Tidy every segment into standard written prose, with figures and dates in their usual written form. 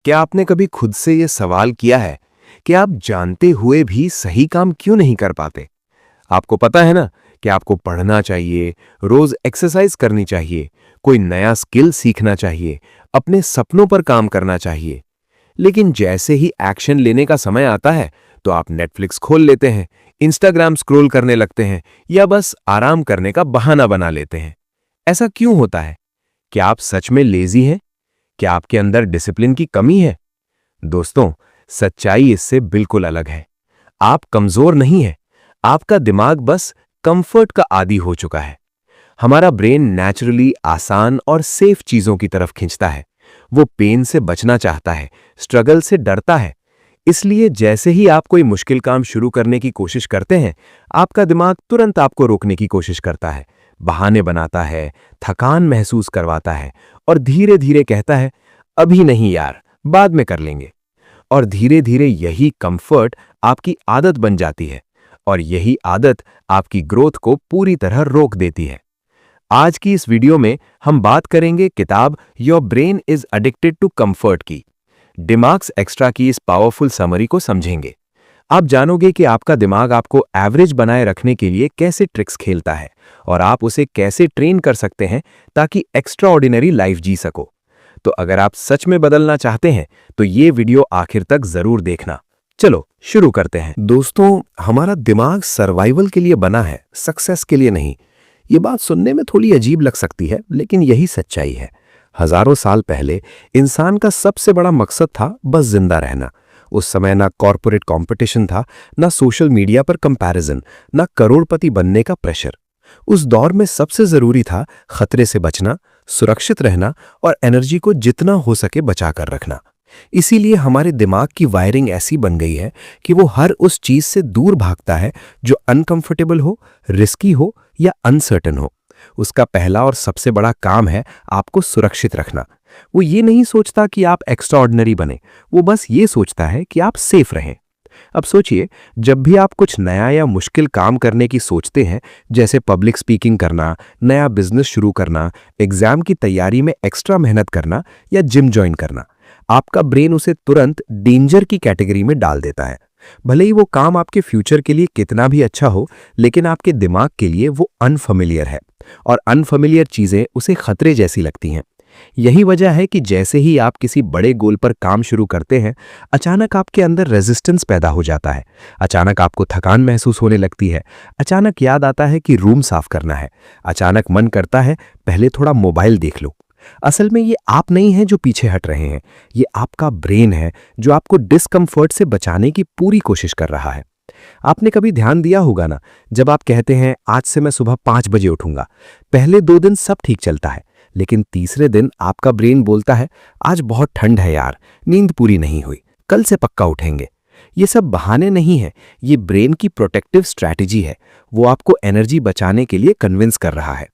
क्या आपने कभी खुद से ये सवाल किया है कि आप जानते हुए भी सही काम क्यों नहीं कर पाते? आपको पता है ना कि आपको पढ़ना चाहिए, रोज एक्सरसाइज करनी चाहिए, कोई नया स्किल सीखना चाहिए, अपने सपनों पर काम करना चाहिए। लेकिन जैसे ही एक्शन लेने का समय आता है, तो आप नेटफ्लिक्स खोल लेते हैं, इंस्टाग्राम स्क्रॉल करने लगते हैं या बस आराम करने का बहाना बना लेते हैं। ऐसा क्यों होता है? क्या आप सच में लेजी हैं? क्या आपके अंदर डिसिप्लिन की कमी है? दोस्तों, सच्चाई इससे बिल्कुल अलग है। आप कमजोर नहीं हैं, आपका दिमाग बस कंफर्ट का आदी हो चुका है। हमारा ब्रेन नेचुरली आसान और सेफ चीजों की तरफ खींचता है। वो पेन से बचना चाहता है, स्ट्रगल से डरता है। इसलिए जैसे ही आप कोई मुश्किल काम शुरू करने की कोशिश करते हैं, आपका दिमाग तुरंत आपको रोकने की कोशिश करता है, बहाने बनाता है, थकान महसूस करवाता है और धीरे धीरे कहता है, अभी नहीं यार, बाद में कर लेंगे। और धीरे धीरे यही कंफर्ट आपकी आदत बन जाती है और यही आदत आपकी ग्रोथ को पूरी तरह रोक देती है। आज की इस वीडियो में हम बात करेंगे किताब your brain is addicted to comfort की दिमाग्स एक्स्ट्रा की इस पावरफुल समरी को समझेंगे। आप जानोगे कि आपका दिमाग आपको एवरेज बनाए रखने के लिए कैसे ट्रिक्स खेलता है और आप उसे कैसे ट्रेन कर सकते हैं ताकि एक्स्ट्रा ऑर्डिनरी लाइफ जी सको। तो अगर आप सच में बदलना चाहते हैं तो ये वीडियो आखिर तक जरूर देखना। चलो शुरू करते हैं। दोस्तों, हमारा दिमाग सर्वाइवल के लिए बना है, सक्सेस के लिए नहीं। ये बात सुनने में थोड़ी अजीब लग सकती है, लेकिन यही सच्चाई है। हजारों साल पहले इंसान का सबसे बड़ा मकसद था बस जिंदा रहना। उस समय ना कॉर्पोरेट कंपटीशन था, ना सोशल मीडिया पर कंपैरिजन, ना करोड़पति बनने का प्रेशर। उस दौर में सबसे जरूरी था खतरे से बचना, सुरक्षित रहना और एनर्जी को जितना हो सके बचा कर रखना। इसीलिए हमारे दिमाग की वायरिंग ऐसी बन गई है कि वो हर उस चीज से दूर भागता है जो अनकंफर्टेबल हो, रिस्की हो या अनसर्टेन हो। उसका पहला और सबसे बड़ा काम है आपको सुरक्षित रखना। वो ये नहीं सोचता कि आप एक्स्ट्रा ऑर्डिनरी बने, वो बस ये सोचता है कि आप सेफ रहें। अब सोचिए, जब भी आप कुछ नया या मुश्किल काम करने की सोचते हैं, जैसे पब्लिक स्पीकिंग करना, नया बिजनेस शुरू करना, एग्जाम की तैयारी में एक्स्ट्रा मेहनत करना या जिम ज्वाइन करना, आपका ब्रेन उसे तुरंत डेंजर की कैटेगरी में डाल देता है। भले ही वो काम आपके फ्यूचर के लिए कितना भी अच्छा हो, लेकिन आपके दिमाग के लिए वो अनफेमिलियर है और अनफेमिलियर चीजें उसे खतरे जैसी लगती हैं। यही वजह है कि जैसे ही आप किसी बड़े गोल पर काम शुरू करते हैं, अचानक आपके अंदर रेजिस्टेंस पैदा हो जाता है। अचानक आपको थकान महसूस होने लगती है। अचानक याद आता है कि रूम साफ करना है। अचानक मन करता है पहले थोड़ा मोबाइल देख लो। असल में ये आप नहीं हैं जो पीछे हट रहे हैं, ये आपका ब्रेन है जो आपको डिस्कम्फर्ट से बचाने की पूरी कोशिश कर रहा है। आपने कभी ध्यान दिया होगा ना, जब आप कहते हैं आज से मैं सुबह 5 बजे उठूंगा, पहले 2 दिन सब ठीक चलता है, लेकिन तीसरे दिन आपका ब्रेन बोलता है आज बहुत ठंड है यार, नींद पूरी नहीं हुई, कल से पक्का उठेंगे। ये सब बहाने नहीं है, ये ब्रेन की प्रोटेक्टिव स्ट्रैटेजी है। वो आपको एनर्जी बचाने के लिए कन्विंस कर रहा है।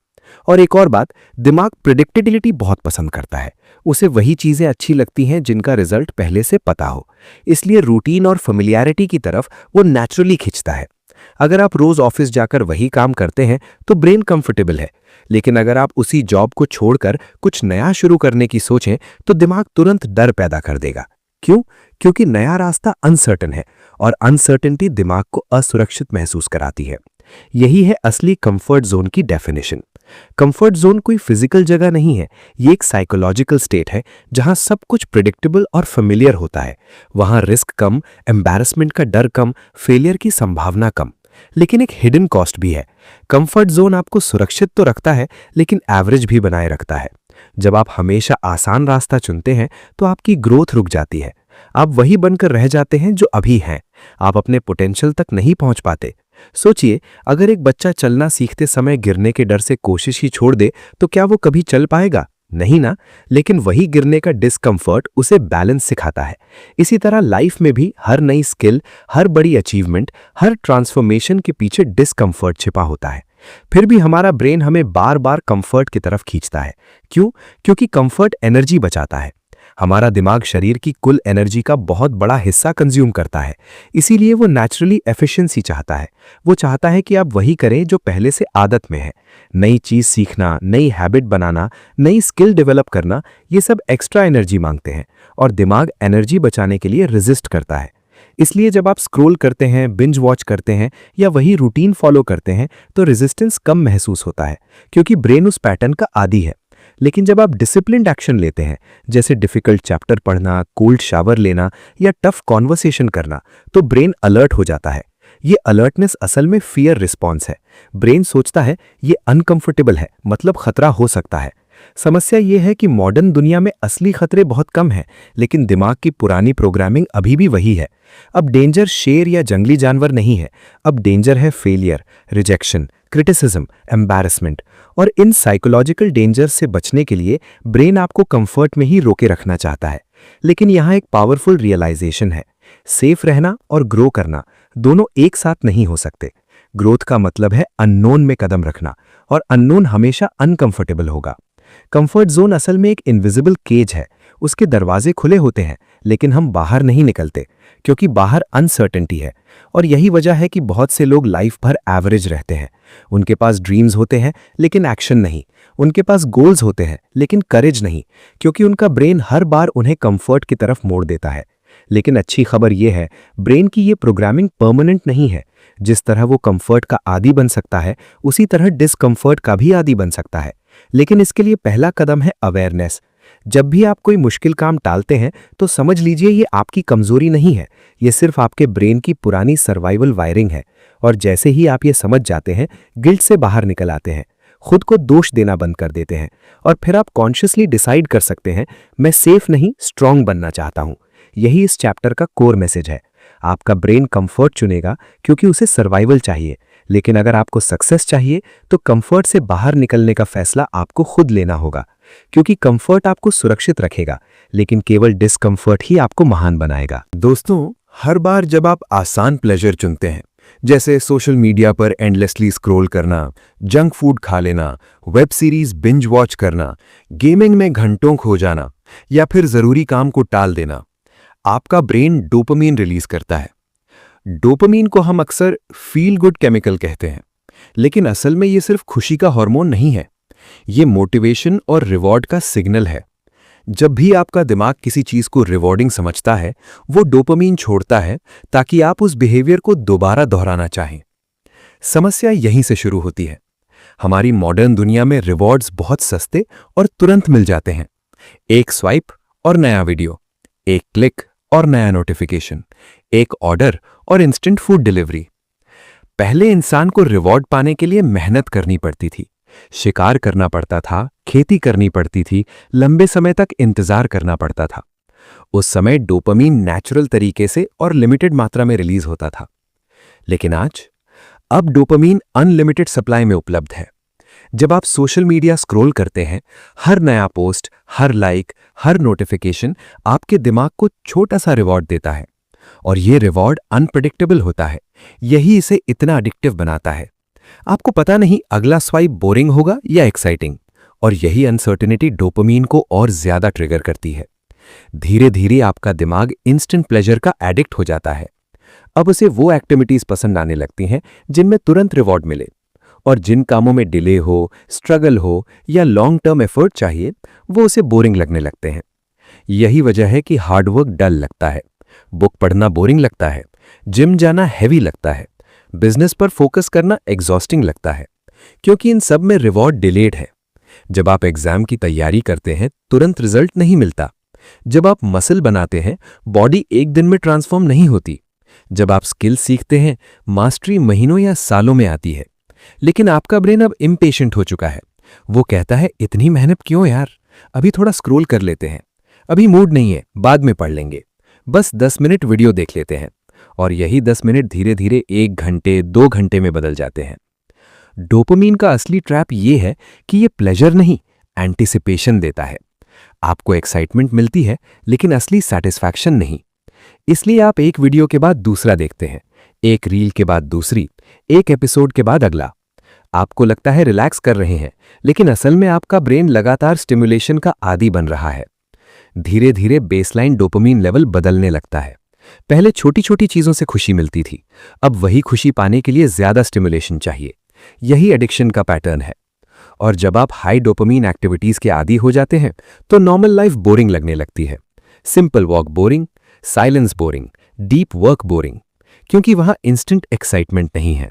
और एक और बात, दिमाग प्रेडिक्टेबिलिटी बहुत पसंद करता है। उसे वही चीजें अच्छी लगती हैं जिनका रिजल्ट पहले से पता हो। इसलिए रूटीन और फेमिलियरिटी की तरफ वो नेचुरली खिंचता है। अगर आप रोज ऑफिस जाकर वही काम करते हैं तो ब्रेन कंफर्टेबल है, लेकिन अगर आप उसी जॉब को छोड़कर कुछ नया शुरू करने की सोचें तो दिमाग तुरंत डर पैदा कर देगा। क्यों? क्योंकि नया रास्ता अनसर्टेन है और अनसर्टेनिटी दिमाग को असुरक्षित महसूस कराती है। यही है असली कंफर्ट जोन की डेफिनेशन। कंफर्ट जोन कोई फिजिकल जगह नहीं है, ये एक साइकोलॉजिकल स्टेट है जहां सब कुछ प्रिडिक्टेबल और फेमिलियर होता है। वहां रिस्क कम, एम्बैरेसमेंट का डर कम, फेलियर की संभावना कम। लेकिन एक हिडन कॉस्ट भी है। कंफर्ट जोन आपको सुरक्षित तो रखता है, लेकिन एवरेज भी बनाए रखता है। जब आप हमेशा आसान रास्ता चुनते हैं तो आपकी ग्रोथ रुक जाती है। आप वही बनकर रह जाते हैं जो अभी हैं। आप अपने पोटेंशियल तक नहीं पहुंच पाते। सोचिए, अगर एक बच्चा चलना सीखते समय गिरने के डर से कोशिश ही छोड़ दे तो क्या वो कभी चल पाएगा? नहीं ना। लेकिन वही गिरने का डिस्कम्फर्ट उसे बैलेंस सिखाता है। इसी तरह लाइफ में भी हर नई स्किल, हर बड़ी अचीवमेंट, हर ट्रांसफॉर्मेशन के पीछे डिस्कम्फर्ट छिपा होता है। फिर भी हमारा ब्रेन हमें बार बार कंफर्ट की तरफ खींचता है। क्यों? क्योंकि कंफर्ट एनर्जी बचाता है। हमारा दिमाग शरीर की कुल एनर्जी का बहुत बड़ा हिस्सा कंज्यूम करता है, इसीलिए वो नेचुरली एफिशिएंसी चाहता है। वो चाहता है कि आप वही करें जो पहले से आदत में है। नई चीज़ सीखना, नई हैबिट बनाना, नई स्किल डेवलप करना, ये सब एक्स्ट्रा एनर्जी मांगते हैं और दिमाग एनर्जी बचाने के लिए रेजिस्ट करता है। इसलिए जब आप स्क्रॉल करते हैं, बिंज वॉच करते हैं या वही रूटीन फॉलो करते हैं तो रेजिस्टेंस कम महसूस होता है, क्योंकि ब्रेन उस पैटर्न का आदी है। लेकिन जब आप डिसिप्लिन्ड एक्शन लेते हैं, जैसे डिफिकल्ट चैप्टर पढ़ना, कोल्ड शावर लेना या टफ कॉन्वर्सेशन करना, तो ब्रेन अलर्ट हो जाता है। ये अलर्टनेस असल में फियर रिस्पॉन्स है। ब्रेन सोचता है ये अनकंफर्टेबल है, मतलब खतरा हो सकता है। समस्या ये है कि मॉडर्न दुनिया में असली खतरे बहुत कम हैं, लेकिन दिमाग की पुरानी प्रोग्रामिंग अभी भी वही है। अब डेंजर शेर या जंगली जानवर नहीं है, अब डेंजर है फेलियर, रिजेक्शन, क्रिटिसिज्म, एम्बैरसमेंट। और इन साइकोलॉजिकल डेंजर से बचने के लिए ब्रेन आपको कंफर्ट में ही रोके रखना चाहता है। लेकिन यहाँ एक पावरफुल रियलाइजेशन है, सेफ रहना और ग्रो करना दोनों एक साथ नहीं हो सकते। ग्रोथ का मतलब है अननोन में कदम रखना, और अननोन हमेशा अनकंफर्टेबल होगा। कंफर्ट जोन असल में एक इनविजिबल केज है। उसके दरवाजे खुले होते हैं, लेकिन हम बाहर नहीं निकलते, क्योंकि बाहर अनसर्टेनिटी है। और यही वजह है कि बहुत से लोग लाइफ भर एवरेज रहते हैं। उनके पास ड्रीम्स होते हैं, लेकिन एक्शन नहीं। उनके पास गोल्स होते हैं, लेकिन करेज नहीं, क्योंकि उनका ब्रेन हर बार उन्हें कंफर्ट की तरफ मोड़ देता है। लेकिन अच्छी खबर यह है, ब्रेन की ये प्रोग्रामिंग परमानेंट नहीं है। जिस तरह वो कंफर्ट का आदी बन सकता है, उसी तरह डिस्कंफर्ट का भी आदी बन सकता है। लेकिन इसके लिए पहला कदम है अवेयरनेस। जब भी आप कोई मुश्किल काम टालते हैं, तो समझ लीजिए ये आपकी कमजोरी नहीं है, ये सिर्फ आपके ब्रेन की पुरानी सर्वाइवल वायरिंग है। और जैसे ही आप ये समझ जाते हैं, गिल्ट से बाहर निकल आते हैं, खुद को दोष देना बंद कर देते हैं, और फिर आप कॉन्शियसली डिसाइड कर सकते हैं, मैं सेफ नहीं, स्ट्रांग बनना चाहता हूं। यही इस चैप्टर का कोर मैसेज है। आपका ब्रेन कंफर्ट चुनेगा क्योंकि उसे सर्वाइवल चाहिए, लेकिन अगर आपको सक्सेस चाहिए तो कंफर्ट से बाहर निकलने का फैसला आपको खुद लेना होगा। क्योंकि कंफर्ट आपको सुरक्षित रखेगा, लेकिन केवल डिस्कंफर्ट ही आपको महान बनाएगा। दोस्तों, हर बार जब आप आसान प्लेजर चुनते हैं, जैसे सोशल मीडिया पर एंडलेसली स्क्रॉल करना, जंक फूड खा लेना, वेब सीरीज बिंज वॉच करना, गेमिंग में घंटों खो जाना या फिर जरूरी काम को टाल देना, आपका ब्रेन डोपामीन रिलीज करता है। डोपामीन को हम अक्सर फील गुड केमिकल कहते हैं, लेकिन असल में ये सिर्फ खुशी का हार्मोन नहीं है। ये मोटिवेशन और रिवॉर्ड का सिग्नल है। जब भी आपका दिमाग किसी चीज को रिवॉर्डिंग समझता है, वो डोपामीन छोड़ता है ताकि आप उस बिहेवियर को दोबारा दोहराना चाहें। समस्या यहीं से शुरू होती है। हमारी मॉडर्न दुनिया में रिवॉर्ड्स बहुत सस्ते और तुरंत मिल जाते हैं। एक स्वाइप और नया वीडियो, एक क्लिक और नया नोटिफिकेशन, एक ऑर्डर और इंस्टेंट फूड डिलीवरी। पहले इंसान को रिवॉर्ड पाने के लिए मेहनत करनी पड़ती थी, शिकार करना पड़ता था, खेती करनी पड़ती थी, लंबे समय तक इंतजार करना पड़ता था। उस समय डोपामीन नेचुरल तरीके से और लिमिटेड मात्रा में रिलीज होता था। लेकिन अब डोपामीन अनलिमिटेड सप्लाई में उपलब्ध है। जब आप सोशल मीडिया स्क्रॉल करते हैं, हर नया पोस्ट, हर लाइक, हर नोटिफिकेशन आपके दिमाग को छोटा सा रिवॉर्ड देता है, और ये रिवॉर्ड अनप्रेडिक्टेबल होता है। यही इसे इतना एडिक्टिव बनाता है। आपको पता नहीं अगला स्वाइप बोरिंग होगा या एक्साइटिंग, और यही अनसर्टेनिटी डोपामीन को और ज्यादा ट्रिगर करती है। धीरे धीरे आपका दिमाग इंस्टेंट प्लेजर का एडिक्ट हो जाता है। अब उसे वो एक्टिविटीज पसंद आने लगती हैं जिनमें तुरंत रिवॉर्ड मिले, और जिन कामों में डिले हो, स्ट्रगल हो या लॉन्ग टर्म एफर्ट चाहिए, वो उसे बोरिंग लगने लगते हैं। यही वजह है कि हार्डवर्क डल लगता है, बुक पढ़ना बोरिंग लगता है, जिम जाना हैवी लगता है, बिजनेस पर फोकस करना एग्जॉस्टिंग लगता है, क्योंकि इन सब में रिवॉर्ड डिलेड है। जब आप एग्जाम की तैयारी करते हैं, तुरंत रिजल्ट नहीं मिलता। जब आप मसल बनाते हैं, बॉडी एक दिन में ट्रांसफॉर्म नहीं होती। जब आप स्किल सीखते हैं, मास्टरी महीनों या सालों में आती है। लेकिन आपका ब्रेन अब इम्पेशेंट हो चुका है। वो कहता है, इतनी मेहनत क्यों यार, अभी थोड़ा स्क्रॉल कर लेते हैं, अभी मूड नहीं है, बाद में पढ़ लेंगे, बस 10 मिनट वीडियो देख लेते हैं। और यही 10 मिनट धीरे धीरे 1 घंटे, 2 घंटे में बदल जाते हैं। डोपामीन का असली ट्रैप ये है कि ये प्लेजर नहीं, एंटिसिपेशन देता है। आपको एक्साइटमेंट मिलती है, लेकिन असली सैटिस्फैक्शन नहीं। इसलिए आप एक वीडियो के बाद दूसरा देखते हैं, एक रील के बाद दूसरी, एक एपिसोड के बाद अगला। आपको लगता है रिलैक्स कर रहे हैं, लेकिन असल में आपका ब्रेन लगातार स्टिमुलेशन का आदी बन रहा है। धीरे धीरे बेसलाइन डोपामीन लेवल बदलने लगता है। पहले छोटी छोटी चीजों से खुशी मिलती थी, अब वही खुशी पाने के लिए ज्यादा स्टिमुलेशन चाहिए। यही एडिक्शन का पैटर्न है। और जब आप हाई डोपामीन एक्टिविटीज के आदी हो जाते हैं तो नॉर्मल लाइफ बोरिंग लगने लगती है। Simple walk boring, silence boring, deep work boring, क्योंकि वहां इंस्टेंट एक्साइटमेंट नहीं है।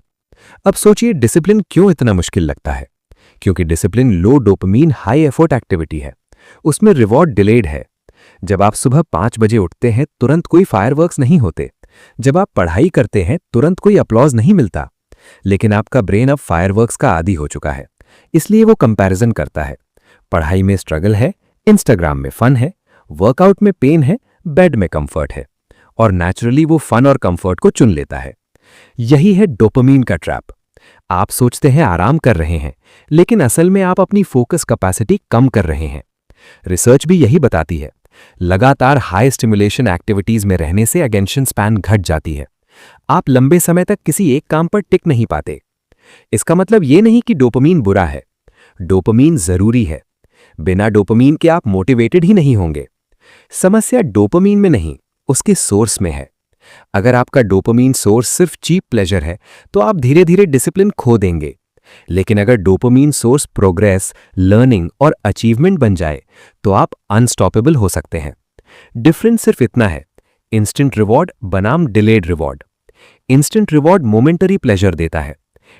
अब सोचिए डिसिप्लिन क्यों इतना मुश्किल लगता है? क्योंकि डिसिप्लिन लो डोपामीन हाई एफर्ट एक्टिविटी है। उसमें रिवॉर्ड डिलेड है। जब आप सुबह 5 बजे उठते हैं तुरंत कोई फायरवर्क्स नहीं होते। जब आप पढ़ाई करते हैं तुरंत कोई अपलॉज नहीं मिलता। लेकिन आपका ब्रेन अब फायरवर्क्स का आदी हो चुका है, इसलिए वो कंपैरिजन करता है। पढ़ाई में स्ट्रगल है, इंस्टाग्राम में फन है, वर्कआउट में पेन है, बेड में कंफर्ट है, और नेचुरली वो फन और कंफर्ट को चुन लेता है। यही है डोपामीन का ट्रैप। आप सोचते हैं आराम कर रहे हैं, लेकिन असल में आप अपनी फोकस कैपेसिटी कम कर रहे हैं। रिसर्च भी यही बताती है। लगातार हाई स्टिमुलेशन एक्टिविटीज में रहने से अटेंशन स्पैन घट जाती है। आप लंबे समय तक किसी एक काम पर टिक नहीं पाते। इसका मतलब यह नहीं कि डोपामीन बुरा है। डोपामीन जरूरी है। बिना डोपामीन के आप मोटिवेटेड ही नहीं होंगे। समस्या डोपामीन में नहीं, उसके सोर्स में है। अगर आपका डोपामीन सोर्स सिर्फ चीप प्लेजर है तो आप धीरे धीरे डिसिप्लिन खो देंगे। लेकिन अगर डोपामीन सोर्स प्रोग्रेस, लर्निंग और अचीवमेंट बन जाए तो आप अनस्टॉपेबल हो सकते हैं। डिफरेंस सिर्फ इतना है, इंस्टेंट रिवॉर्ड बनाम delayed reward. Instant reward momentary pleasure देता है,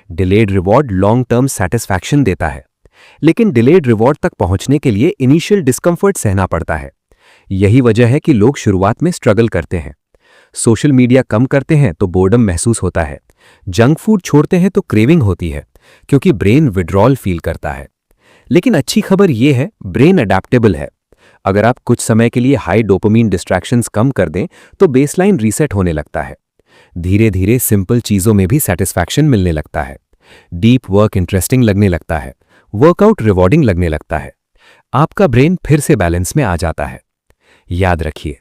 delayed reward long term satisfaction देता है। लेकिन डिलेड रिवॉर्ड तक पहुंचने के लिए इनिशियल डिस्कंफर्ट सहना पड़ता है। यही वजह है कि लोग शुरुआत में स्ट्रगल करते हैं। सोशल मीडिया कम करते हैं तो बोर्डम महसूस होता है। जंक फूड छोड़ते हैं तो क्रेविंग होती है, क्योंकि ब्रेन विड्रॉल फील करता है। लेकिन अच्छी खबर यह है, ब्रेन अडेप्टेबल है। अगर आप कुछ समय के लिए हाई डोपामीन डिस्ट्रैक्शंस कम कर दें तो बेसलाइन रीसेट होने लगता है। धीरे धीरे सिंपल चीजों में भी सेटिस्फैक्शन मिलने लगता है। डीप वर्क इंटरेस्टिंग लगने लगता है, वर्कआउट रिवॉर्डिंग लगने लगता है। आपका ब्रेन फिर से बैलेंस में आ जाता है। याद रखिए,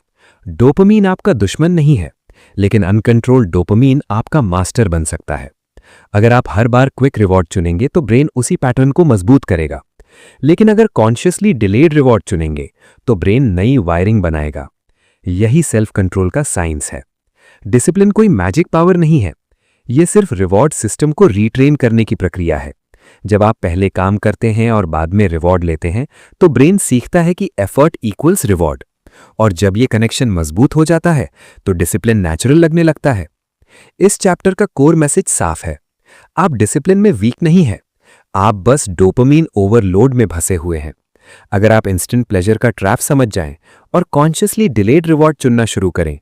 डोपामीन आपका दुश्मन नहीं है, लेकिन अनकंट्रोल्ड डोपामीन आपका मास्टर बन सकता है। अगर आप हर बार क्विक रिवॉर्ड चुनेंगे तो ब्रेन उसी पैटर्न को मजबूत करेगा। लेकिन अगर कॉन्शियसली डिलेड रिवॉर्ड चुनेंगे तो ब्रेन नई वायरिंग बनाएगा। यही सेल्फ कंट्रोल का साइंस है। डिसिप्लिन कोई मैजिक पावर नहीं है, यह सिर्फ रिवॉर्ड सिस्टम को रीट्रेन करने की प्रक्रिया है। जब आप पहले काम करते हैं और बाद में रिवॉर्ड लेते हैं तो ब्रेन सीखता है कि एफर्ट इक्वल्स रिवॉर्ड, और जब यह कनेक्शन मजबूत हो जाता है तो डिसिप्लिन नेचुरल लगने लगता है। इस चैप्टर का कोर मैसेज साफ है, आप डिसिप्लिन में वीक नहीं हैं, आप बस डोपामीन ओवरलोड में फंसे हुए हैं। अगर आप इंस्टेंट प्लेजर का ट्रैप समझ जाएं और कॉन्शियसली डिलेड रिवॉर्ड चुनना शुरू करें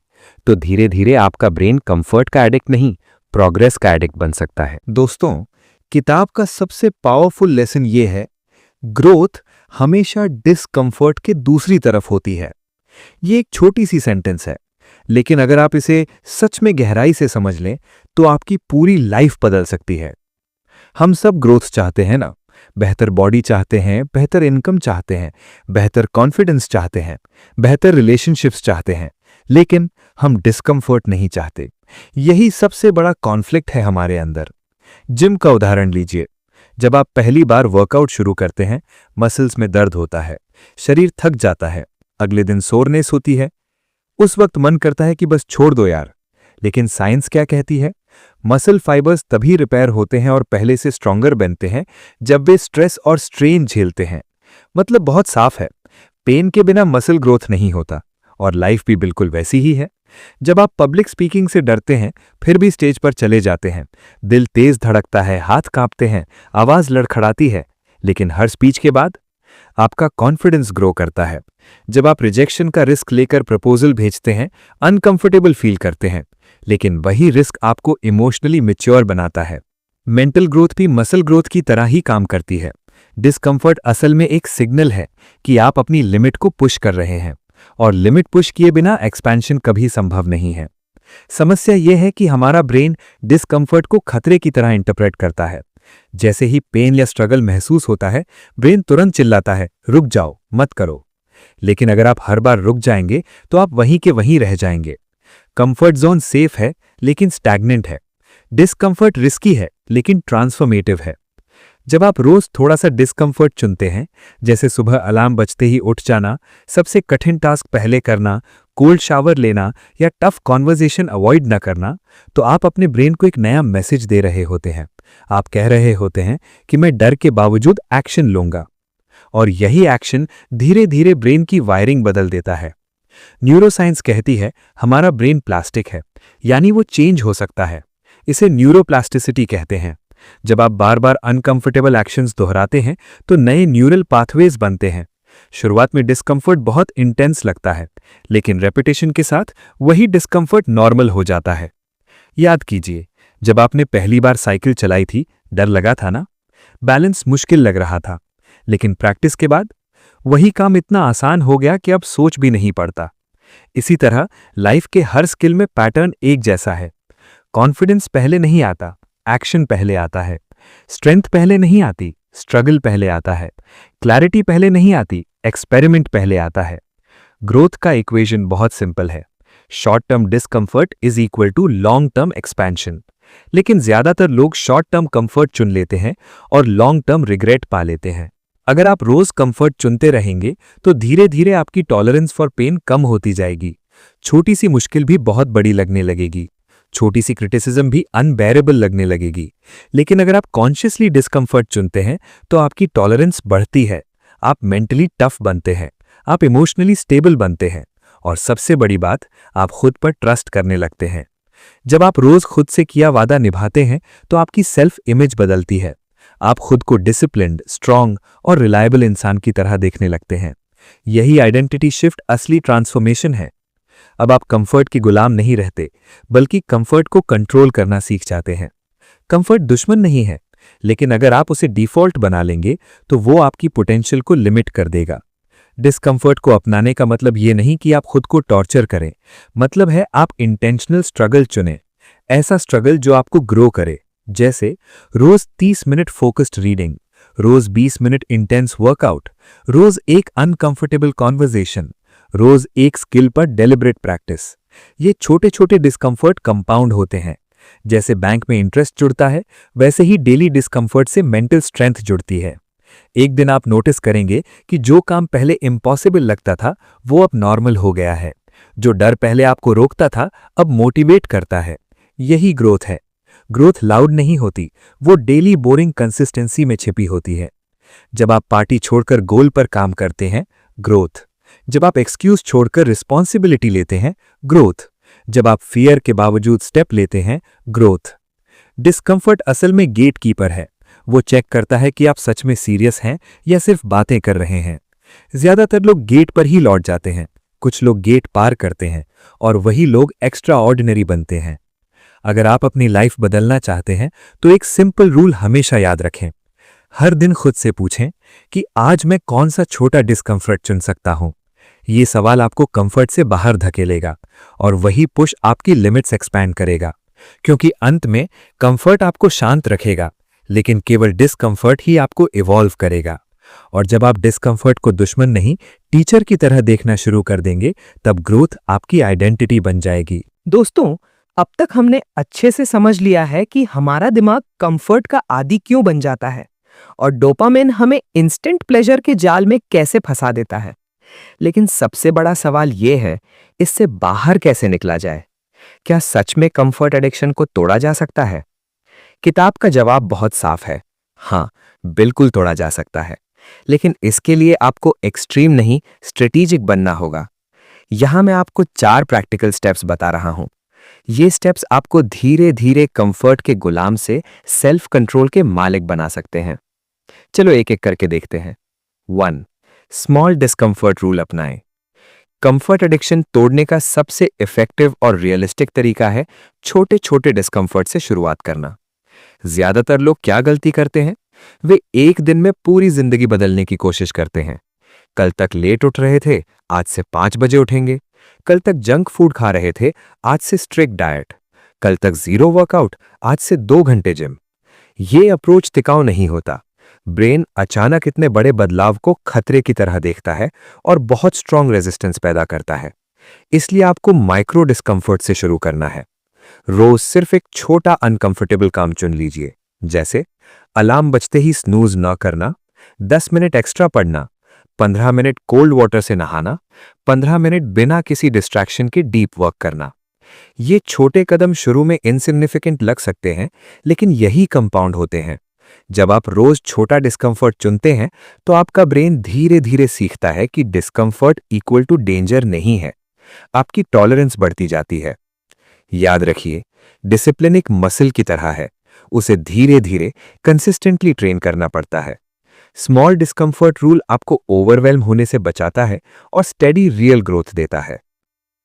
तो धीरे धीरे आपका ब्रेन कंफर्ट का एडिक्ट नहीं, प्रोग्रेस का एडिक्ट बन सकता है। दोस्तों, किताब का सबसे पावरफुल लेसन यह है, ग्रोथ हमेशा डिस्कंफर्ट के दूसरी तरफ होती है। ये एक छोटी सी सेंटेंस है, लेकिन अगर आप इसे सच में गहराई से समझ लें तो आपकी पूरी लाइफ बदल सकती है। हम सब ग्रोथ चाहते हैं ना, बेहतर बॉडी चाहते हैं, बेहतर इनकम चाहते हैं, बेहतर कॉन्फिडेंस चाहते हैं, बेहतर रिलेशनशिप्स चाहते हैं, लेकिन हम डिस्कंफर्ट नहीं चाहते। यही सबसे बड़ा कॉन्फ्लिक्ट है हमारे अंदर। जिम का उदाहरण लीजिए। जब आप पहली बार वर्कआउट शुरू करते हैं, मसल्स में दर्द होता है, शरीर थक जाता है, अगले दिन सोरनेस होती है। उस वक्त मन करता है कि बस छोड़ दो यार। लेकिन साइंस क्या कहती है? मसल फाइबर्स तभी रिपेयर होते हैं और पहले से स्ट्रॉन्गर बनते हैं जब वे स्ट्रेस और स्ट्रेन झेलते हैं। मतलब बहुत साफ है, पेन के बिना मसल ग्रोथ नहीं होता, और लाइफ भी बिल्कुल वैसी ही है। जब आप पब्लिक स्पीकिंग से डरते हैं फिर भी स्टेज पर चले जाते हैं, दिल तेज धड़कता है, हाथ कांपते हैं, आवाज लड़खड़ाती है, लेकिन हर स्पीच के बाद आपका कॉन्फिडेंस ग्रो करता है। जब आप रिजेक्शन का रिस्क लेकर प्रपोजल भेजते हैं, अनकंफर्टेबल फील करते हैं, लेकिन वही रिस्क आपको इमोशनली मैच्योर बनाता है। मेंटल ग्रोथ भी मसल ग्रोथ की तरह ही काम करती है। डिस्कंफर्ट असल में एक सिग्नल है कि आप अपनी लिमिट को पुश कर रहे हैं, और लिमिट पुश किए बिना एक्सपेंशन कभी संभव नहीं है। समस्या यह है कि हमारा ब्रेन डिस्कंफर्ट को खतरे की तरह इंटरप्रेट करता है। जैसे ही पेन या स्ट्रगल महसूस होता है, ब्रेन तुरंत चिल्लाता है, रुक जाओ, मत करो। लेकिन अगर आप हर बार रुक जाएंगे तो आप वहीं के वहीं रह जाएंगे। कंफर्ट जोन सेफ है लेकिन स्टैग्नेंट है। डिस्कंफर्ट रिस्की है लेकिन ट्रांसफॉर्मेटिव है। जब आप रोज थोड़ा सा डिस्कम्फर्ट चुनते हैं, जैसे सुबह अलार्म बजते ही उठ जाना, सबसे कठिन टास्क पहले करना, कोल्ड शावर लेना या टफ कॉन्वर्जेशन अवॉइड न करना, तो आप अपने ब्रेन को एक नया मैसेज दे रहे होते हैं। आप कह रहे होते हैं कि मैं डर के बावजूद एक्शन लूंगा। और यही एक्शन धीरे धीरे ब्रेन की वायरिंग बदल देता है। न्यूरोसाइंस कहती है हमारा ब्रेन प्लास्टिक है, यानी वो चेंज हो सकता है। इसे न्यूरोप्लास्टिसिटी कहते हैं। जब आप बार बार अनकंफर्टेबल एक्शंस दोहराते हैं तो नए न्यूरल पाथवेज बनते हैं। शुरुआत में डिस्कम्फर्ट बहुत इंटेंस लगता है, लेकिन रेपिटेशन के साथ वही डिस्कम्फर्ट नॉर्मल हो जाता है। याद कीजिए, जब आपने पहली बार साइकिल चलाई थी, डर लगा था ना? बैलेंस मुश्किल लग रहा था, लेकिन प्रैक्टिस के बाद वही काम इतना आसान हो गया कि अब सोच भी नहीं पड़ता। इसी तरह लाइफ के हर स्किल में पैटर्न एक जैसा है। कॉन्फिडेंस पहले नहीं आता, एक्शन पहले आता है। स्ट्रेंथ पहले नहीं आती, स्ट्रगल पहले आता है। क्लैरिटी पहले नहीं आती, एक्सपेरिमेंट पहले आता है। ग्रोथ का इक्वेशन बहुत सिंपल है। Short term discomfort is equal to long term expansion. लेकिन ज्यादातर लोग शॉर्ट टर्म कंफर्ट चुन लेते हैं और लॉन्ग टर्म रिग्रेट पा लेते हैं। अगर आप रोज कंफर्ट चुनते रहेंगे तो धीरे धीरे आपकी टॉलरेंस फॉर पेन कम होती जाएगी। छोटी सी मुश्किल भी बहुत बड़ी लगने लगेगी, छोटी सी क्रिटिसिज्म भी अनबेरेबल लगने लगेगी। लेकिन अगर आप कॉन्शियसली डिस्कम्फर्ट चुनते हैं तो आपकी टॉलरेंस बढ़ती है, आप मेंटली टफ बनते हैं, आप इमोशनली स्टेबल बनते हैं, और सबसे बड़ी बात, आप खुद पर ट्रस्ट करने लगते हैं। जब आप रोज खुद से किया वादा निभाते हैं तो आपकी सेल्फ इमेज बदलती है। आप खुद को डिसिप्लिन्ड, स्ट्रांग और रिलायबल इंसान की तरह देखने लगते हैं। यही आइडेंटिटी शिफ्ट असली ट्रांसफॉर्मेशन है। अब आप कंफर्ट की गुलाम नहीं रहते, बल्कि कंफर्ट को कंट्रोल करना सीख जाते हैं। कंफर्ट दुश्मन नहीं है, लेकिन अगर आप उसे डिफॉल्ट बना लेंगे तो वो आपकी पोटेंशियल को लिमिट कर देगा। डिस्कम्फर्ट को अपनाने का मतलब ये नहीं कि आप खुद को टॉर्चर करें, मतलब है आप इंटेंशनल स्ट्रगल चुनें। ऐसा स्ट्रगल जो आपको ग्रो करे, जैसे रोज 30 मिनट फोकस्ड रीडिंग, रोज 20 मिनट इंटेंस वर्कआउट, रोज एक अनकंफर्टेबल कॉन्वर्जेशन, रोज एक स्किल पर डेलिब्रेट प्रैक्टिस। ये छोटे छोटे डिस्कम्फर्ट कंपाउंड होते हैं। जैसे बैंक में इंटरेस्ट जुड़ता है, वैसे ही डेली डिस्कम्फर्ट से मेंटल स्ट्रेंथ जुड़ती है। एक दिन आप नोटिस करेंगे कि जो काम पहले इम्पॉसिबल लगता था वो अब नॉर्मल हो गया है। जो डर पहले आपको रोकता था अब मोटिवेट करता है। यही ग्रोथ है। ग्रोथ लाउड नहीं होती, वो डेली बोरिंग कंसिस्टेंसी में छिपी होती है। जब आप पार्टी छोड़कर गोल पर काम करते हैं, ग्रोथ। जब आप एक्सक्यूज छोड़कर रिस्पॉन्सिबिलिटी लेते हैं, ग्रोथ। जब आप फियर के बावजूद स्टेप लेते हैं, ग्रोथ। डिस्कम्फर्ट असल में गेट कीपर है। वो चेक करता है कि आप सच में सीरियस हैं या सिर्फ बातें कर रहे हैं। ज्यादातर लोग गेट पर ही लौट जाते हैं, कुछ लोग गेट पार करते हैं, और वही लोग एक्स्ट्रा ऑर्डिनरी बनते हैं। अगर आप अपनी लाइफ बदलना चाहते हैं तो एक सिंपल रूल हमेशा याद रखें। हर दिन खुद से पूछें कि आज मैं कौन सा छोटा डिस्कम्फर्ट चुन सकता हूं। ये सवाल आपको कंफर्ट से बाहर धकेलेगा, और वही पुश आपकी लिमिट्स एक्सपैंड करेगा। क्योंकि अंत में कंफर्ट आपको शांत रखेगा, लेकिन केवल डिस्कम्फर्ट ही आपको इवॉल्व करेगा। और जब आप डिस्कम्फर्ट को दुश्मन नहीं, टीचर की तरह देखना शुरू कर देंगे, तब ग्रोथ आपकी आइडेंटिटी बन जाएगी। दोस्तों, अब तक हमने अच्छे से समझ लिया है कि हमारा दिमाग कंफर्ट का आदी क्यों बन जाता है और डोपामिन हमें इंस्टेंट प्लेजर के जाल में कैसे फंसा देता है। लेकिन सबसे बड़ा सवाल यह है, इससे बाहर कैसे निकला जाए? क्या सच में कंफर्ट एडिक्शन को तोड़ा जा सकता है? किताब का जवाब बहुत साफ है, हाँ, बिल्कुल तोड़ा जा सकता है। लेकिन इसके लिए आपको एक्सट्रीम नहीं, स्ट्रेटेजिक बनना होगा। यहां मैं आपको 4 प्रैक्टिकल स्टेप्स बता रहा हूं। ये स्टेप्स आपको धीरे धीरे कंफर्ट के गुलाम से सेल्फ कंट्रोल के मालिक बना सकते हैं। चलो एक एक करके देखते हैं। 1. स्मॉल डिस्कम्फर्ट रूल अपनाएं। कंफर्ट एडिक्शन तोड़ने का सबसे इफेक्टिव और रियलिस्टिक तरीका है छोटे छोटे डिस्कम्फर्ट से शुरुआत करना। ज्यादातर लोग क्या गलती करते हैं? वे एक दिन में पूरी जिंदगी बदलने की कोशिश करते हैं। कल तक लेट उठ रहे थे, आज से 5 बजे उठेंगे। कल तक जंक फूड खा रहे थे, आज से स्ट्रिक्ट डाइट। कल तक 0 वर्कआउट, आज से 2 घंटे जिम। ये अप्रोच टिकाऊ नहीं होता। ब्रेन अचानक इतने बड़े बदलाव को खतरे की तरह देखता है और बहुत स्ट्रांग रेजिस्टेंस पैदा करता है। इसलिए आपको माइक्रो डिस्कम्फर्ट से शुरू करना है। रोज सिर्फ एक छोटा अनकंफर्टेबल काम चुन लीजिए, जैसे अलार्म बजते ही स्नूज न करना, 10 मिनट एक्स्ट्रा पढ़ना, 15 मिनट कोल्ड वाटर से नहाना, 15 मिनट बिना किसी डिस्ट्रैक्शन के डीप वर्क करना। ये छोटे कदम शुरू में इनसिग्निफिकेंट लग सकते हैं, लेकिन यही कंपाउंड होते हैं। जब आप रोज छोटा डिस्कंफर्ट चुनते हैं तो आपका ब्रेन धीरे धीरे सीखता है कि डिस्कंफर्ट इक्वल टू डेंजर नहीं है। आपकी टॉलरेंस बढ़ती जाती है। याद रखिए, डिसिप्लिन एक मसल की तरह है, उसे धीरे धीरे कंसिस्टेंटली ट्रेन करना पड़ता है। स्मॉल डिस्कंफर्ट रूल आपको ओवरवेल्म होने से बचाता है और स्टेडी रियल ग्रोथ देता है।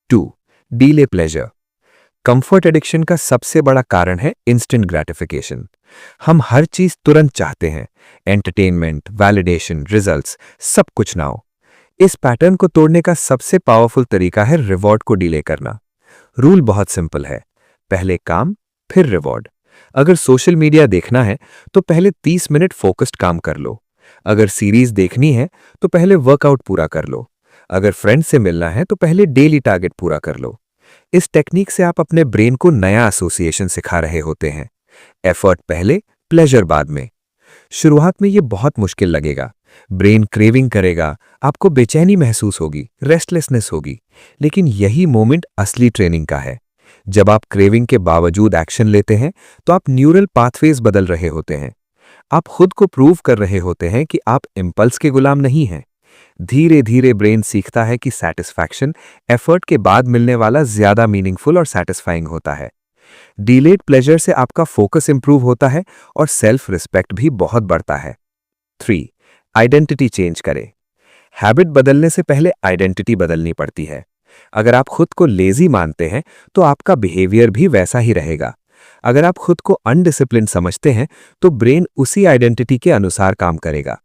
2. Delay pleasure. कंफर्ट एडिक्शन का सबसे बड़ा कारण है इंस्टेंट ग्रेटिफिकेशन। हम हर चीज तुरंत चाहते हैं, एंटरटेनमेंट, वैलिडेशन, रिजल्ट्स, सब कुछ ना हो। इस पैटर्न को तोड़ने का सबसे पावरफुल तरीका है रिवॉर्ड को डिले करना। रूल बहुत सिंपल है, पहले काम फिर रिवॉर्ड। अगर सोशल मीडिया देखना है तो पहले 30 मिनट फोकस्ड काम कर लो। अगर सीरीज देखनी है तो पहले वर्कआउट पूरा कर लो। अगर फ्रेंड से मिलना है तो पहले डेली टारगेट पूरा कर लो। इस टेक्निक से आप अपने ब्रेन को नया एसोसिएशन सिखा रहे होते हैं। एफर्ट पहले, प्लेजर बाद में। शुरुआत में यह बहुत मुश्किल लगेगा, ब्रेन क्रेविंग करेगा, आपको बेचैनी महसूस होगी, रेस्टलेसनेस होगी, लेकिन यही मोमेंट असली ट्रेनिंग का है। जब आप क्रेविंग के बावजूद एक्शन लेते हैं तो आप न्यूरल पाथवेज बदल रहे होते हैं। आप खुद को प्रूव कर रहे होते हैं कि आप इंपल्स के गुलाम नहीं हैं। धीरे धीरे ब्रेन सीखता है कि सैटिस्फैक्शन एफर्ट के बाद मिलने वाला ज्यादा मीनिंगफुल और सैटिस्फाइंग होता है। डिलेड प्लेजर से आपका फोकस इंप्रूव होता है और सेल्फ रिस्पेक्ट भी बहुत बढ़ता है। 3. आइडेंटिटी चेंज करें। हैबिट बदलने से पहले आइडेंटिटी बदलनी पड़ती है। अगर आप खुद को लेजी मानते हैं तो आपका बिहेवियर भी वैसा ही रहेगा। अगर आप खुद को अनडिसिप्लिन समझते हैं तो ब्रेन उसी आइडेंटिटी के अनुसार काम करेगा।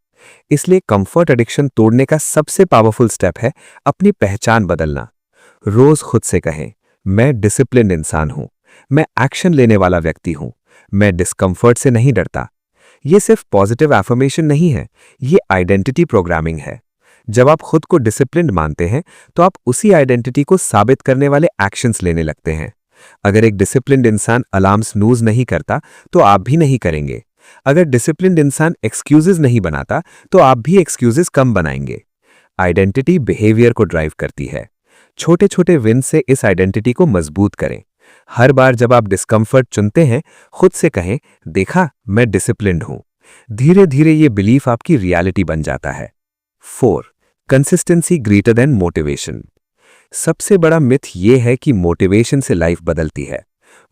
इसलिए कंफर्ट एडिक्शन तोड़ने का सबसे पावरफुल स्टेप है अपनी पहचान बदलना। रोज खुद से कहें, मैं डिसिप्लिन इंसान हूं, मैं एक्शन लेने वाला व्यक्ति हूं, मैं डिस्कंफर्ट से नहीं डरता। यह सिर्फ पॉजिटिव एफर्मेशन नहीं है, ये आइडेंटिटी प्रोग्रामिंग है। जब आप खुद को डिसिप्लिन्ड मानते हैं तो आप उसी आइडेंटिटी को साबित करने वाले एक्शंस लेने लगते हैं। अगर एक डिसिप्लिन्ड इंसान अलार्म स्नूज नहीं करता तो आप भी नहीं करेंगे। अगर डिसिप्लिन्ड इंसान एक्सक्यूजेस नहीं बनाता तो आप भी एक्सक्यूजेस कम बनाएंगे। आइडेंटिटी बिहेवियर को ड्राइव करती है। छोटे छोटे विन से इस आइडेंटिटी को मजबूत करें। हर बार जब आप डिस्कंफर्ट चुनते हैं, खुद से कहें, देखा, मैं डिसिप्लिन्ड हूं। धीरे धीरे ये बिलीफ आपकी रियलिटी बन जाता है। 4. Consistency greater than motivation. सबसे बड़ा मिथ यह है कि मोटिवेशन से लाइफ बदलती है।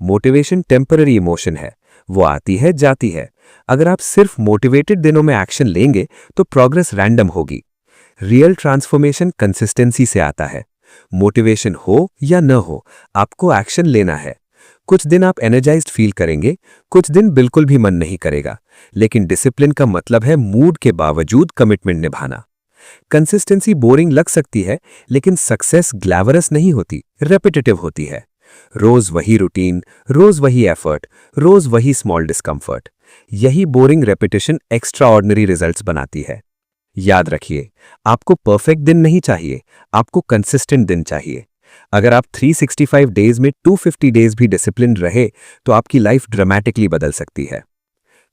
मोटिवेशन टेम्पररी इमोशन है, वो आती है जाती है। अगर आप सिर्फ मोटिवेटेड दिनों में एक्शन लेंगे तो प्रोग्रेस रैंडम होगी। रियल ट्रांसफॉर्मेशन कंसिस्टेंसी से आता है। मोटिवेशन हो या न हो, आपको एक्शन लेना है। कुछ दिन आप एनर्जाइज्ड फील करेंगे, कुछ दिन बिल्कुल भी मन नहीं करेगा, लेकिन डिसिप्लिन का मतलब है मूड के बावजूद कमिटमेंट निभाना। कंसिस्टेंसी बोरिंग लग सकती है, लेकिन सक्सेस ग्लैमरस नहीं होती, रेपिटेटिव होती है। रोज वही रूटीन, रोज वही एफर्ट, रोज वही स्मॉल डिस्कंफर्ट। यही boring repetition extra ordinary results बनाती है। याद रखिए, आपको परफेक्ट दिन नहीं चाहिए, आपको कंसिस्टेंट दिन चाहिए। अगर आप 365 डेज में 250 डेज भी डिसिप्लिन रहे तो आपकी लाइफ ड्रामेटिकली बदल सकती है।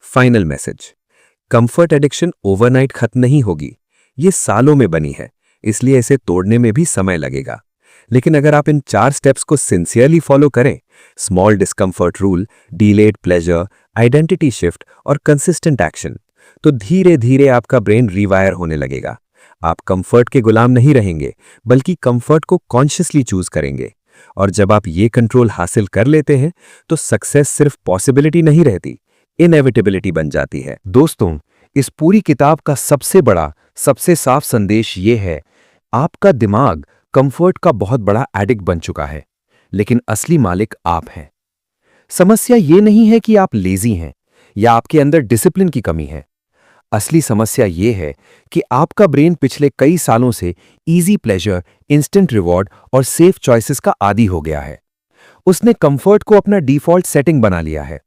Final message, comfort addiction overnight खत्म नहीं होगी। ये सालों में बनी है, इसलिए इसे तोड़ने में भी समय लगेगा। लेकिन अगर आप इन 4 स्टेप्स को सिंसियरली फॉलो करें, small discomfort rule, delayed pleasure, identity shift और कंसिस्टेंट एक्शन, तो धीरे धीरे आपका ब्रेन रिवायर होने लगेगा। आप कंफर्ट के गुलाम नहीं रहेंगे, बल्कि कंफर्ट को कॉन्शियसली चूज करेंगे। और जब आप ये कंट्रोल हासिल कर लेते हैं तो सक्सेस सिर्फ पॉसिबिलिटी नहीं रहती, इनएविटेबिलिटी बन जाती है। दोस्तों, इस पूरी किताब का सबसे बड़ा, सबसे साफ संदेश ये है, आपका दिमाग कंफर्ट का बहुत बड़ा एडिक्ट बन चुका है, लेकिन असली मालिक आप हैं। समस्या ये नहीं है कि आप लेजी हैं या आपके अंदर डिसिप्लिन की कमी है। असली समस्या ये है कि आपका ब्रेन पिछले कई सालों से इजी प्लेजर, इंस्टेंट रिवॉर्ड और सेफ चॉइसेस का आदी हो गया है। उसने कंफर्ट को अपना डिफॉल्ट सेटिंग बना लिया है,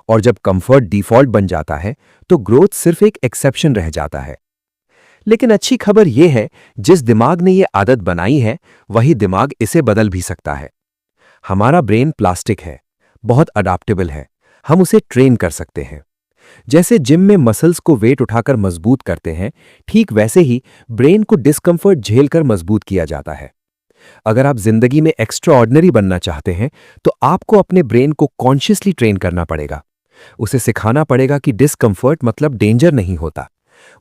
और जब कंफर्ट डिफॉल्ट बन जाता है तो ग्रोथ सिर्फ एक एक्सेप्शन रह जाता है। लेकिन अच्छी खबर यह है, जिस दिमाग ने यह आदत बनाई है वही दिमाग इसे बदल भी सकता है। हमारा ब्रेन प्लास्टिक है, बहुत अडैप्टेबल है, हम उसे ट्रेन कर सकते हैं। जैसे जिम में मसल्स को वेट उठाकर मजबूत करते हैं, ठीक वैसे ही ब्रेन को डिस्कंफर्ट झेलकर मजबूत किया जाता है। अगर आप जिंदगी में एक्स्ट्रा ऑर्डिनरी बनना चाहते हैं, तो आपको अपने ब्रेन को कॉन्शियसली ट्रेन करना पड़ेगा। उसे सिखाना पड़ेगा कि डिस्कंफर्ट मतलब डेंजर नहीं होता।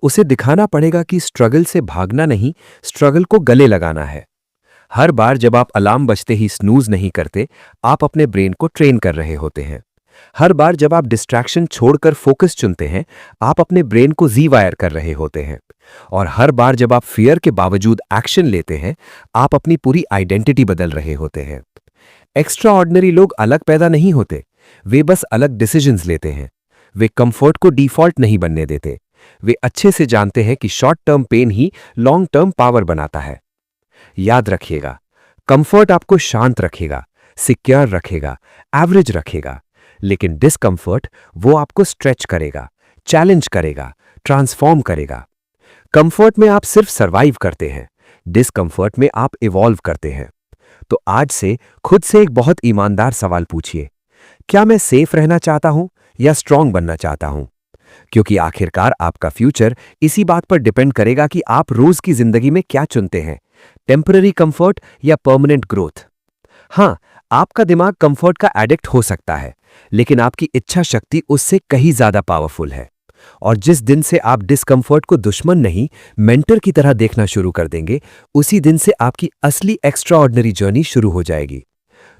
उसे दिखाना पड़ेगा कि स्ट्रगल से भागना नहीं, स्ट्रगल को गले लगाना है। हर बार जब आप अलार्म बजते ही स्नूज नहीं करते, आप अपने ब्रेन को ट्रेन कर रहे होते हैं। हर बार जब आप डिस्ट्रैक्शन छोड़कर फोकस चुनते हैं, आप अपने ब्रेन को जी वायर कर रहे होते हैं। और हर बार जब आप फियर के बावजूद एक्शन लेते हैं, आप अपनी पूरी आइडेंटिटी बदल रहे होते हैं। एक्स्ट्रा ऑर्डिनरी लोग अलग पैदा नहीं होते, वे बस अलग डिसीजंस लेते हैं। वे कंफर्ट को डिफॉल्ट नहीं बनने देते। वे अच्छे से जानते हैं कि शॉर्ट टर्म पेन ही लॉन्ग टर्म पावर बनाता है। याद रखिएगा, कंफर्ट आपको शांत रखेगा, सिक्योर रखेगा, एवरेज रखेगा, लेकिन डिस्कंफर्ट वो आपको स्ट्रेच करेगा, चैलेंज करेगा, ट्रांसफॉर्म करेगा। कंफर्ट में आप सिर्फ सरवाइव करते हैं, डिस्कंफर्ट में आप इवॉल्व करते हैं। तो आज से खुद से एक बहुत ईमानदार सवाल पूछिए, क्या मैं सेफ रहना चाहता हूं या स्ट्रांग बनना चाहता हूं? क्योंकि आखिरकार आपका फ्यूचर इसी बात पर डिपेंड करेगा कि आप रोज की जिंदगी में क्या चुनते हैं, टेम्पररी कंफर्ट या परमानेंट ग्रोथ। हां, आपका दिमाग कंफर्ट का एडिक्ट हो सकता है, लेकिन आपकी इच्छा शक्ति उससे कहीं ज्यादा पावरफुल है। और जिस दिन से आप डिस्कंफर्ट को दुश्मन नहीं, मेंटर की तरह देखना शुरू कर देंगे, उसी दिन से आपकी असली एक्स्ट्रा ऑर्डिनरी जर्नी शुरू हो जाएगी।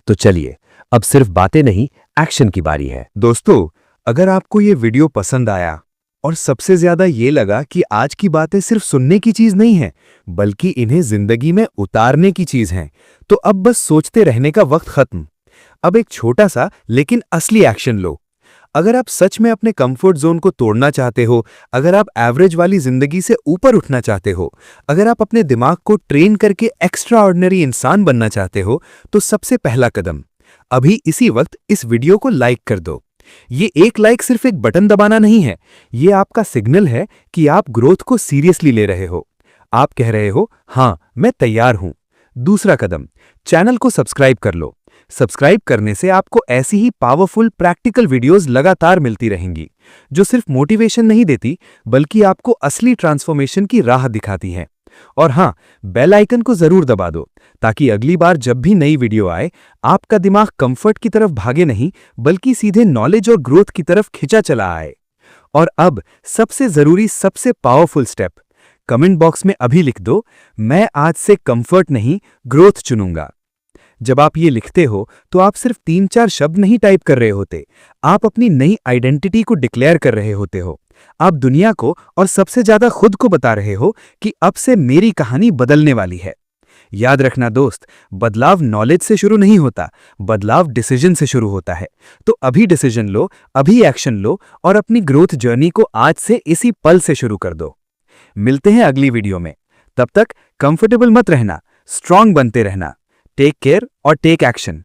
तो चलिए, अब सिर्फ बातें नहीं, एक्शन की बारी है। दोस्तों, अगर आपको ये वीडियो पसंद आया और सबसे ज्यादा ये लगा कि आज की बातें सिर्फ सुनने की चीज नहीं है, बल्कि इन्हें जिंदगी में उतारने की चीज हैं, तो अब बस सोचते रहने का वक्त खत्म। अब एक छोटा सा लेकिन असली एक्शन लो। अगर आप सच में अपने कंफर्ट जोन को तोड़ना चाहते हो, अगर आप एवरेज वाली जिंदगी से ऊपर उठना चाहते हो, अगर आप अपने दिमाग को ट्रेन करके एक्स्ट्रा ऑर्डिनरी इंसान बनना चाहते हो, तो सबसे पहला कदम अभी इसी वक्त इस वीडियो को लाइक कर दो। ये एक लाइक सिर्फ एक बटन दबाना नहीं है, ये आपका सिग्नल है कि आप ग्रोथ को सीरियसली ले रहे हो। आप कह रहे हो, हां, मैं तैयार हूं। दूसरा कदम, चैनल को सब्सक्राइब कर लो। सब्सक्राइब करने से आपको ऐसी ही पावरफुल प्रैक्टिकल वीडियोस लगातार मिलती रहेंगी, जो सिर्फ मोटिवेशन नहीं देती, बल्कि आपको असली ट्रांसफॉर्मेशन की राह दिखाती हैं। और हां, बेल आइकन को जरूर दबा दो, ताकि अगली बार जब भी नई वीडियो आए, आपका दिमाग कंफर्ट की तरफ भागे नहीं, बल्कि सीधे नॉलेज और ग्रोथ की तरफ खिंचा चला आए। और अब सबसे जरूरी, सबसे पावरफुल स्टेप, कमेंट बॉक्स में अभी लिख दो, मैं आज से कंफर्ट नहीं, ग्रोथ चुनूंगा। जब आप ये लिखते हो, तो आप सिर्फ 3-4 शब्द नहीं टाइप कर रहे होते, आप अपनी नई आइडेंटिटी को डिक्लेयर कर रहे होते हो। आप दुनिया को और सबसे ज्यादा खुद को बता रहे हो कि अब से मेरी कहानी बदलने वाली है। याद रखना दोस्त, बदलाव नॉलेज से शुरू नहीं होता, बदलाव डिसीजन से शुरू होता है। तो अभी डिसीजन लो, अभी एक्शन लो और अपनी ग्रोथ जर्नी को आज से इसी पल से शुरू कर दो। मिलते हैं अगली वीडियो में। तब तक कंफर्टेबल मत रहना, स्ट्रांग बनते रहना। टेक केयर और टेक एक्शन।